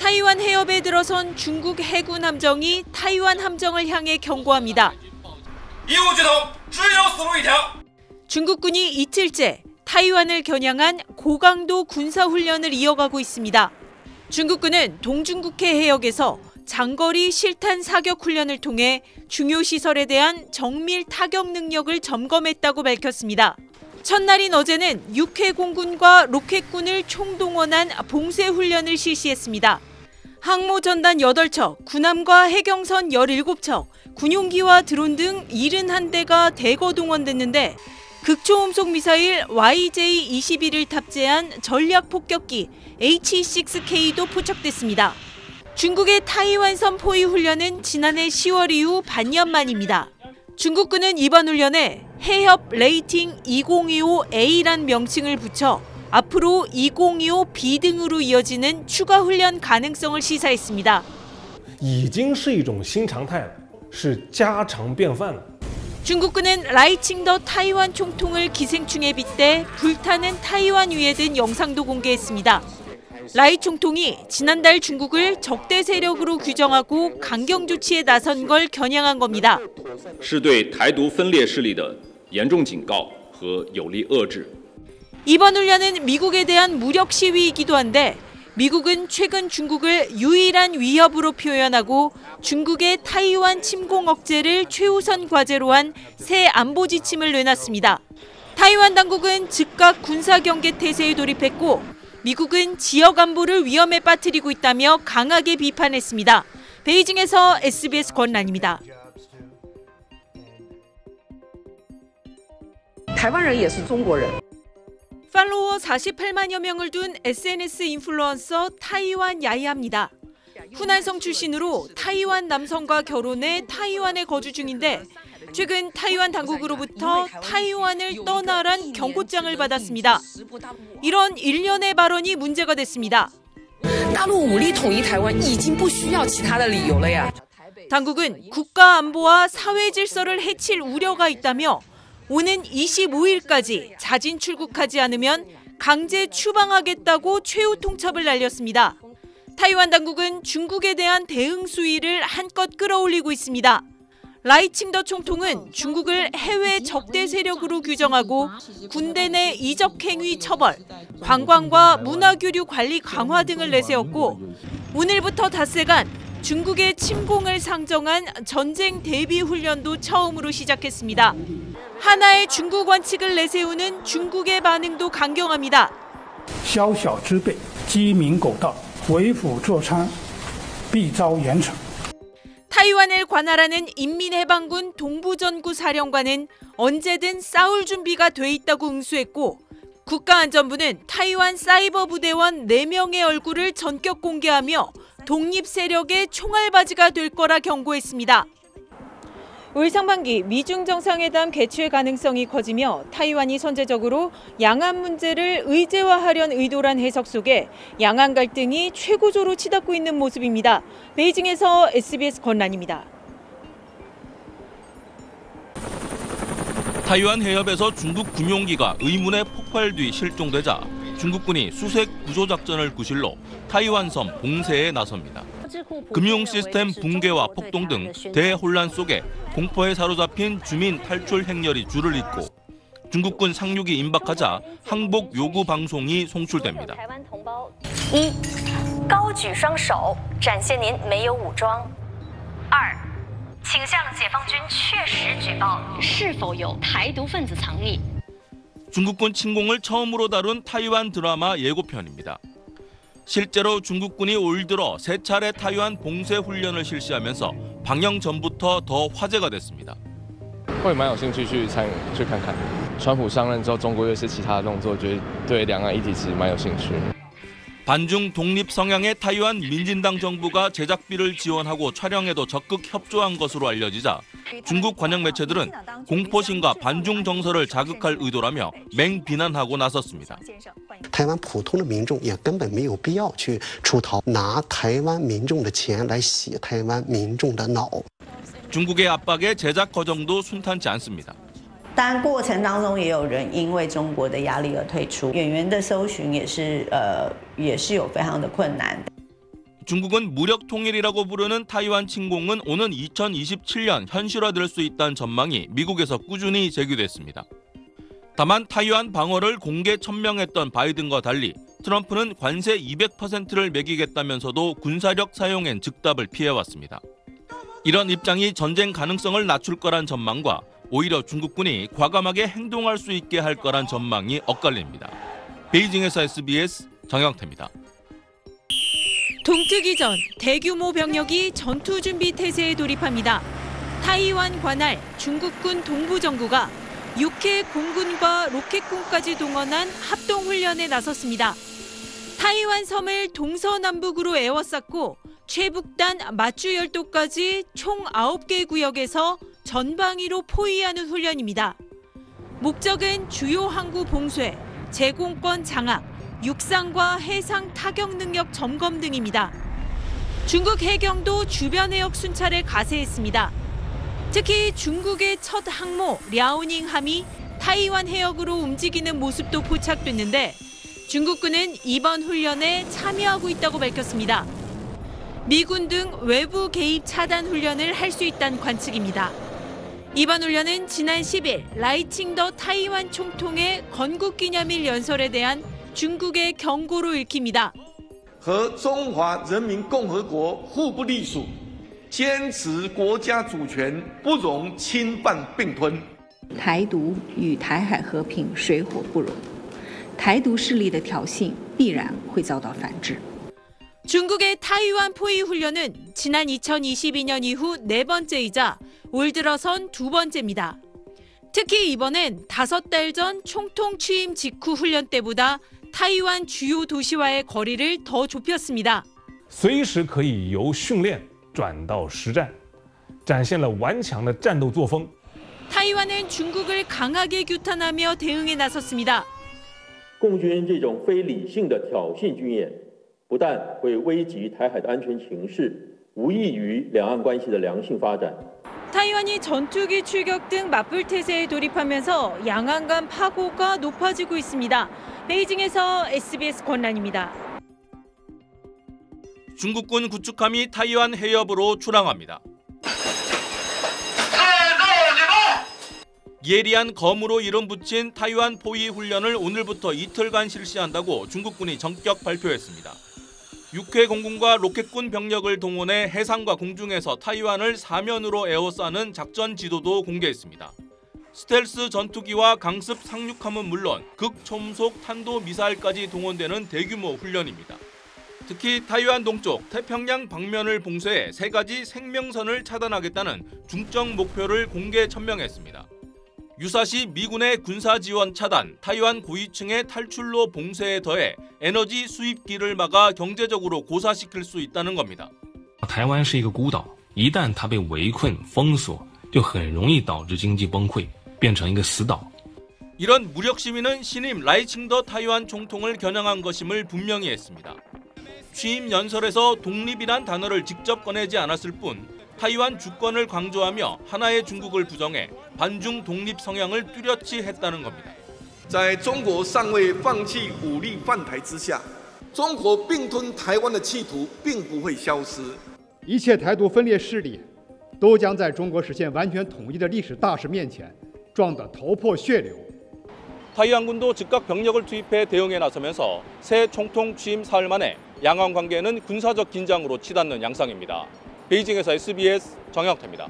타이완 해협에 들어선 중국 해군 함정이 타이완 함정을 향해 경고합니다. 중국군이 이틀째 타이완을 겨냥한 고강도 군사훈련을 이어가고 있습니다. 중국군은 동중국해 해역에서 장거리 실탄 사격 훈련을 통해 중요 시설에 대한 정밀 타격 능력을 점검했다고 밝혔습니다. 첫날인 어제는 육해 공군과 로켓군을 총동원한 봉쇄 훈련을 실시했습니다. 항모 전단 8척, 군함과 해경선 17척, 군용기와 드론 등 71대가 대거 동원됐는데 극초음속 미사일 YJ-21을 탑재한 전략 폭격기 H-6K도 포착됐습니다. 중국의 타이완섬 포위 훈련은 지난해 10월 이후 반년 만입니다. 중국군은 이번 훈련에 해협 레이팅 2025A란 명칭을 붙여 앞으로 2025B 등으로 이어지는 추가 훈련 가능성을 시사했습니다. 已经是一种新常态了，是家常便饭了。 중국군은 라이칭더 타이완 총통을 기생충에 빗대 불타는 타이완 위에 든 영상도 공개했습니다. 라이 총통이 지난달 중국을 적대 세력으로 규정하고 강경 조치에 나선 걸 겨냥한 겁니다. 是对台独分裂势力的严重警告和有力遏制。 이번 훈련은 미국에 대한 무력 시위이기도 한데 미국은 최근 중국을 유일한 위협으로 표현하고 중국의 타이완 침공 억제를 최우선 과제로 한 새 안보 지침을 내놨습니다. 타이완 당국은 즉각 군사 경계 태세에 돌입했고 미국은 지역 안보를 위험에 빠뜨리고 있다며 강하게 비판했습니다. 베이징에서 SBS 권란입니다. 台湾人也是中国人。 팔로워 48만여 명을 둔 SNS 인플루언서 타이완 야이합니다. 후난성 출신으로 타이완 남성과 결혼해 타이완에 거주 중인데 최근 타이완 당국으로부터 타이완을 떠나란 경고장을 받았습니다. 이런 일련의 발언이 문제가 됐습니다. 당국은 국가 안보와 사회 질서를 해칠 우려가 있다며 오는 25일까지 자진 출국하지 않으면 강제 추방하겠다고 최후 통첩을 날렸습니다. 타이완 당국은 중국에 대한 대응 수위를 한껏 끌어올리고 있습니다. 라이칭더 총통은 중국을 해외 적대 세력으로 규정하고 군대 내 이적행위 처벌, 관광과 문화교류 관리 강화 등을 내세웠고 오늘부터 닷새간 중국의 침공을 상정한 전쟁 대비 훈련도 처음으로 시작했습니다. 하나의 중국 원칙을 내세우는 중국의 반응도 강경합니다. 宵小之辈鸡鸣狗盗为虎作伥必遭严惩. 타이완을 관할하는 인민해방군 동부전구 사령관은 언제든 싸울 준비가 돼 있다고 응수했고 국가안전부는 타이완 사이버 부대원 4명의 얼굴을 전격 공개하며 독립 세력의 총알바지가 될 거라 경고했습니다. 올 상반기 미중 정상회담 개최 가능성이 커지며 타이완이 선제적으로 양안 문제를 의제화하려는 의도란 해석 속에 양안 갈등이 최고조로 치닫고 있는 모습입니다. 베이징에서 SBS 권란입니다. 타이완 해협에서 중국 군용기가 의문의 폭발 뒤 실종되자 중국군이 수색 구조작전을 구실로 타이완 섬 봉쇄에 나섭니다. 금융 시스템 붕괴와 폭동 등 대혼란 속에 공포에 사로잡힌 주민 탈출 행렬이 줄을 잇고 중국군 상륙이 임박하자 항복 요구 방송이 송출됩니다. 1. 高举双手展现您没有武装 2. 请向解放军确实举报是否有台独分子藏匿 중국군 침공을 처음으로 다룬 타이완 드라마 예고편입니다. 실제로 중국군이 올 들어 3차례 타이완 봉쇄 훈련을 실시하면서 방영 전부터 더 화제가 됐습니다. 会蛮有兴趣去看看。川普上任之后，中国又是其他的动作，觉得对两岸议题其实蛮有兴趣。 반중 독립 성향의 타이완 민진당 정부가 제작비를 지원하고 촬영에도 적극 협조한 것으로 알려지자 중국 관영 매체들은 공포심과 반중 정서를 자극할 의도라며 맹비난하고 나섰습니다. 台湾普通的民众也根本没有必要去出头，拿台湾民众的钱来洗台湾民众的脑。 중국의 압박에 제작 과정도 순탄치 않습니다. 当然，过程当中也有人因为中国的压力而退出，演员的搜寻也是有非常的困难的。 중국은 무력 통일이라고 부르는 타이완 침공은 오는 2027년 현실화될 수 있다는 전망이 미국에서 꾸준히 제기됐습니다. 다만 타이완 방어를 공개 천명했던 바이든과 달리 트럼프는 관세 200%를 매기겠다면서도 군사력 사용엔 즉답을 피해왔습니다. 이런 입장이 전쟁 가능성을 낮출 거란 전망과 오히려 중국군이 과감하게 행동할 수 있게 할 거란 전망이 엇갈립니다. 베이징에서 SBS 정영태입니다. 동트기 전 대규모 병력이 전투준비 태세에 돌입합니다. 타이완 관할 중국군 동부정구가 6회 공군과 로켓군까지 동원한 합동훈련에 나섰습니다. 타이완 섬을 동서남북으로 에워쌌고 최북단 마쭈열도까지 총 9개 구역에서 전방위로 포위하는 훈련입니다. 목적은 주요 항구 봉쇄, 제공권 장악, 육상과 해상 타격 능력 점검 등입니다. 중국 해경도 주변 해역 순찰에 가세했습니다. 특히 중국의 첫 항모 랴오닝함이 타이완 해역으로 움직이는 모습도 포착됐는데 중국군은 이번 훈련에 참여하고 있다고 밝혔습니다. 미군 등 외부 개입 차단 훈련을 할 수 있다는 관측입니다. 이번 훈련은 지난 10일 라이칭더 타이완 총통의 건국기념일 연설에 대한 중국의 경고로 읽힙니다. 和中华人民共和国互不隶属，坚持国家主权，不容侵犯并吞。台独与台海和平水火不容，台独势力的挑衅必然会遭到反制。 중국의 타이완 포위 훈련은 지난 2022년 이후 4번째이자 올 들어선 2번째입니다. 특히 이번엔 5달 전 총통 취임 직후 훈련 때보다 타이완 주요 도시와의 거리를 더 좁혔습니다. 随时可以由训练转到实战，展现了顽强的战斗作风。 타이완은 중국을 강하게 규탄하며 대응에 나섰습니다. 共军这种非理性的挑衅军演，不但会危及台海的安全情势，无益于两岸关系的良性发展。 타이완이 전투기 출격 등 맞불 태세에 돌입하면서 양안 간 파고가 높아지고 있습니다. 베이징에서 SBS 권란입니다. 중국군 구축함이 타이완 해협으로 출항합니다. 예리한 검으로 이름 붙인 타이완 포위 훈련을 오늘부터 이틀간 실시한다고 중국군이 전격 발표했습니다. 6회 공군과 로켓군 병력을 동원해 해상과 공중에서 타이완을 사면으로 에워싸는 작전 지도도 공개했습니다. 스텔스 전투기와 강습 상륙함은 물론 극초음속 탄도미사일까지 동원되는 대규모 훈련입니다. 특히 타이완 동쪽 태평양 방면을 봉쇄해 3가지 생명선을 차단하겠다는 중점 목표를 공개 천명했습니다. 유사시 미군의 군사지원 차단, 타이완 고위층의 탈출로 봉쇄에 더해 에너지 수입길을 막아 경제적으로 고사시킬 수 있다는 겁니다. 台湾是一个孤岛，一旦它被围困封锁，就很容易导致经济崩溃，变成一个死岛。 이런 무력 시위는 신임 라이칭더 타이완 총통을 겨냥한 것임을 분명히 했습니다. 취임 연설에서 독립이란 단어를 직접 꺼내지 않았을 뿐 타이완 주권을 강조하며 하나의 중국을 부정해 반중 독립 성향을 뚜렷이 했다는 겁니다. 在中国尚未放弃武力犯台之下，中国并吞台湾的企图并不会消失。一切台独分裂势力都将在中国实现完全统一的历史大势面前撞得头破血流。 타이완군도 즉각 병력을 투입해 대응에 나서면서 새 총통 취임 사흘 만에 양안 관계는 군사적 긴장으로 치닫는 양상입니다. 베이징에서 SBS 정영태입니다.